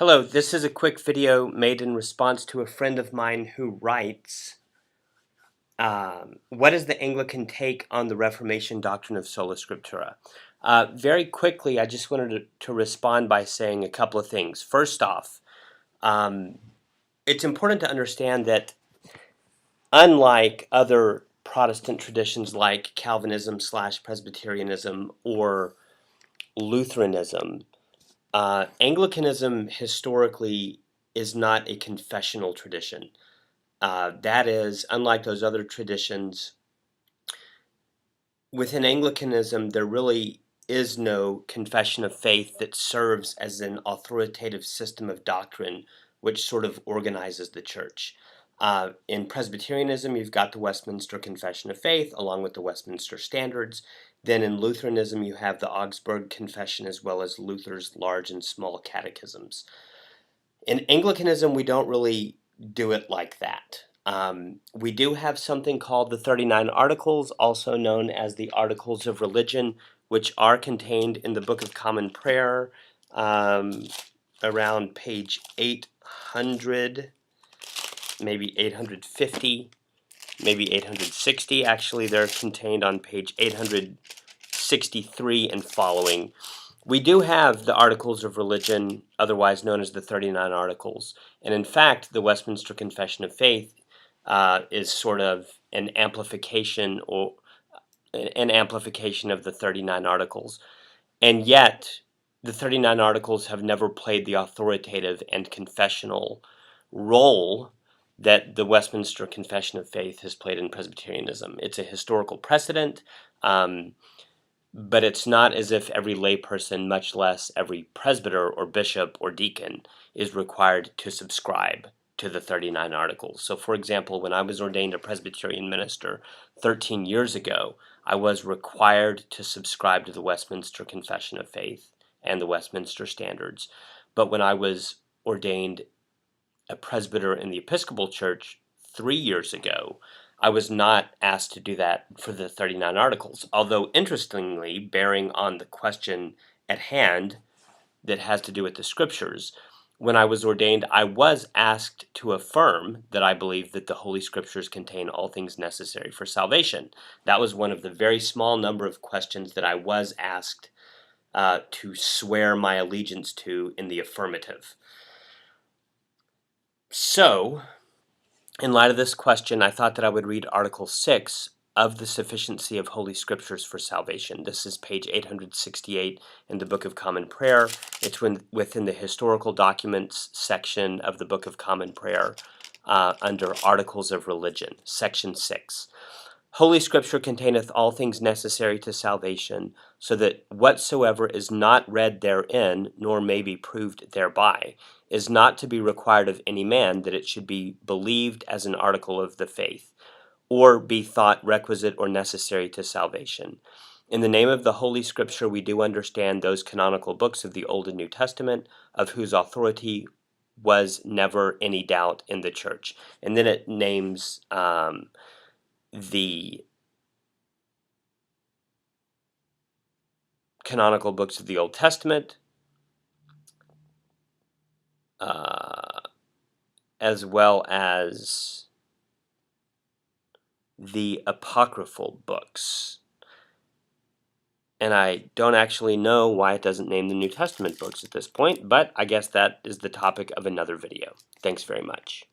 Hello, this is a quick video made in response to a friend of mine who writes, what is the Anglican take on the Reformation doctrine of Sola Scriptura? Very quickly, I just wanted to respond by saying a couple of things. First off, it's important to understand that unlike other Protestant traditions like Calvinism / Presbyterianism or Lutheranism, Anglicanism historically is not a confessional tradition. That is, unlike those other traditions, within Anglicanism, there really is no confession of faith that serves as an authoritative system of doctrine which sort of organizes the church. In Presbyterianism, you've got the Westminster Confession of Faith along with the Westminster Standards. Then in Lutheranism, you have the Augsburg Confession as well as Luther's large and small catechisms. In Anglicanism, we don't really do it like that. We do have something called the 39 Articles, also known as the Articles of Religion, which are contained in the Book of Common Prayer around page 800, maybe 850, maybe 860. Actually, they're contained on page 863 and following. We do have the Articles of Religion, otherwise known as the 39 Articles. And in fact, the Westminster Confession of Faith is sort of an amplification of the 39 Articles. And yet, the 39 Articles have never played the authoritative and confessional role that the Westminster Confession of Faith has played in Presbyterianism. It's a historical precedent, but it's not as if every layperson, much less every presbyter or bishop or deacon, is required to subscribe to the 39 Articles. So for example, when I was ordained a Presbyterian minister 13 years ago, I was required to subscribe to the Westminster Confession of Faith and the Westminster Standards. But when I was ordained a presbyter in the Episcopal Church 3 years ago, I was not asked to do that for the 39 Articles, although interestingly, bearing on the question at hand that has to do with the Scriptures, when I was ordained, I was asked to affirm that I believe that the Holy Scriptures contain all things necessary for salvation. That was one of the very small number of questions that I was asked to swear my allegiance to in the affirmative. So, in light of this question, I thought that I would read Article 6 of the Sufficiency of Holy Scriptures for Salvation. This is page 868 in the Book of Common Prayer. It's within the Historical Documents section of the Book of Common Prayer under Articles of Religion, section 6. Holy Scripture containeth all things necessary to salvation, so that whatsoever is not read therein, nor may be proved thereby, is not to be required of any man that it should be believed as an article of the faith, or be thought requisite or necessary to salvation. In the name of the Holy Scripture we do understand those canonical books of the Old and New Testament, of whose authority was never any doubt in the Church. And then it names the canonical books of the Old Testament, as well as the apocryphal books. And I don't actually know why it doesn't name the New Testament books at this point, but I guess that is the topic of another video. Thanks very much.